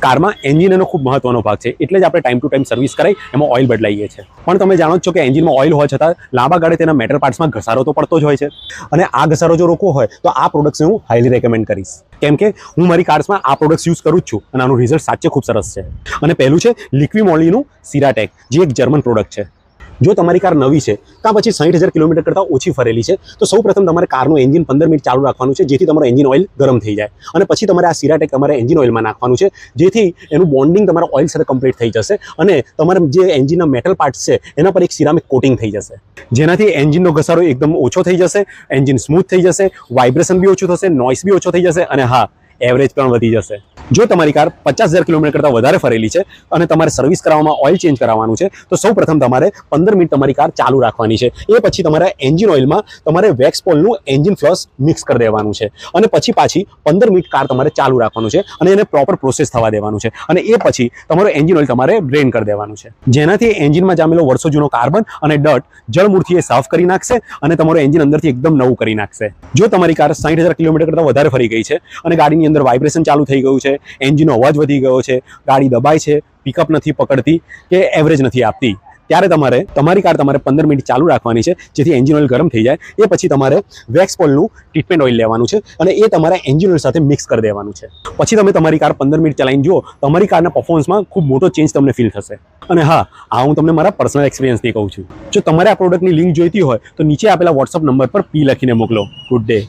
કારમાં એન્જિન એનો ખૂબ મહત્વનો ભાગ છે, એટલે જ આપણે ટાઈમ ટુ ટાઈમ સર્વિસ કરાવી એમાં ઓઇલ બદલાઈએ છીએ. પણ તમે જાણો જ છો કે એન્જિનમાં ઓઇલ હોવા છતાં લાંબા ગાળે તેના મેટલ પાર્ટ્સમાં ઘસારો તો પડતો જ હોય છે, અને આ ઘસારો જો રોકવો હોય તો આ પ્રોડક્ટ્સને હું હાઈલી રેકમેન્ડ કરીશ, કેમ કે હું મારી કાર્સમાં આ પ્રોડક્ટ્સ યુઝ કરું જ છું અને આનું રિઝલ્ટ સાચે ખૂબ સરસ છે. અને પહેલું છે લિક્વિમોલીનું સિરાટેક, જે એક જર્મન પ્રોડક્ટ છે. જો તમારી કાર નવી છે કાં પછી 60,000 કિલોમીટર કરતાં ઓછી ફરેલી છે તો સૌ પ્રથમ તમારે કારનું એન્જિન 15 મિનિટ ચાલુ રાખવાનું છે, જેથી તમારું એન્જિન ઓઇલ ગરમ થઈ જાય, અને પછી તમારે આ સિરાટેક તમારે એન્જિન ઓઇલમાં નાખવાનું છે, જેથી એનું બોન્ડિંગ તમારા ઓઇલ સાથે કમ્પ્લીટ થઈ જશે અને તમારા જે એન્જિનના મેટલ પાર્ટ્સ છે એના પર એક સિરામિક કોટિંગ થઈ જશે, જેનાથી એન્જિનનો ઘસારો એકદમ ઓછો થઈ જશે, એન્જિન સ્મૂથ થઈ જશે, વાઇબ્રેશન બી ઓછું થશે, નોઇસ બી ઓછો થઈ જશે, અને હા, એવરેજ પણ વધી જશે. જો તમારી કાર 50,000 કિલોમીટર કરતાં વધારે ફરેલી છે અને તમારે સર્વિસ કરાવવામાં ઓઇલ ચેન્જ કરાવવાનું છે તો સૌ પ્રથમ તમારે 15 મિનિટ તમારી કાર ચાલુ રાખવાની છે. એ પછી તમારા એન્જિન ઓઇલમાં તમારે વેક્સ પોલનું એન્જિન ફ્લશ મિક્સ કરી દેવાનું છે, અને પછી પાછી 15 મિનિટ કાર તમારે ચાલુ રાખવાનું છે અને એને પ્રોપર પ્રોસેસ થવા દેવાનું છે, અને એ પછી તમારું એન્જિન ઓઇલ તમારે ડ્રેન કરી દેવાનું છે, જેનાથી એન્જિનમાં જામેલો વર્ષો જૂનો કાર્બન અને ડર્ટ જળમૂળથી એ સાફ કરી નાખશે અને તમારું એન્જિન અંદરથી એકદમ નવું કરી નાખશે. જો તમારી કાર 60,000 કિલોમીટર કરતાં વધારે ફરી ગઈ છે અને ગાડીની અંદર વાઇબ્રેશન ચાલુ થઈ ગયું છે, એન્જિનનો અવાજ વધી ગયો છે, ગાડી દબાય છે, પિકઅપ નથી પકડતી કે એવરેજ નથી આપતી, ત્યારે તમારી કાર 15 મિનિટ ચાલુ રાખવાની છે, જેથી એન્જિન ઓઇલ ગરમ થઈ જાય. એ પછી તમારે વેક્સ પોલનું ટ્રીટમેન્ટ ઓઇલ લેવાનું છે અને એ તમારા એન્જિન ઓઇલ સાથે મિક્સ કરી દેવાનું છે. પછી તમે તમારી કાર 15 મિનિટ ચલાવીને જુઓ, તમારી કારના પરફોર્મન્સમાં ખૂબ મોટો ચેન્જ તમને ફીલ થશે. અને હા, આ હું તમને મારા પર્સનલ એક્સપિરિયન્સથી કહું છું. જો તમારે આ પ્રોડક્ટની લિંક જોઈતી હોય તો નીચે આપેલા વોટ્સઅપ નંબર પર પી લખીને મોકલો. Good day.